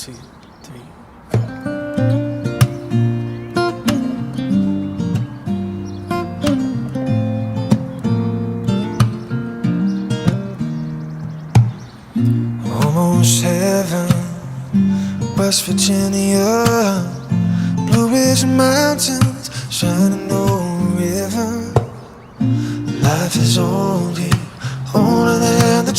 2, 3. Almost heaven, West Virginia, Blue Ridge Mountains, Shenandoah River. Life is old here, older than the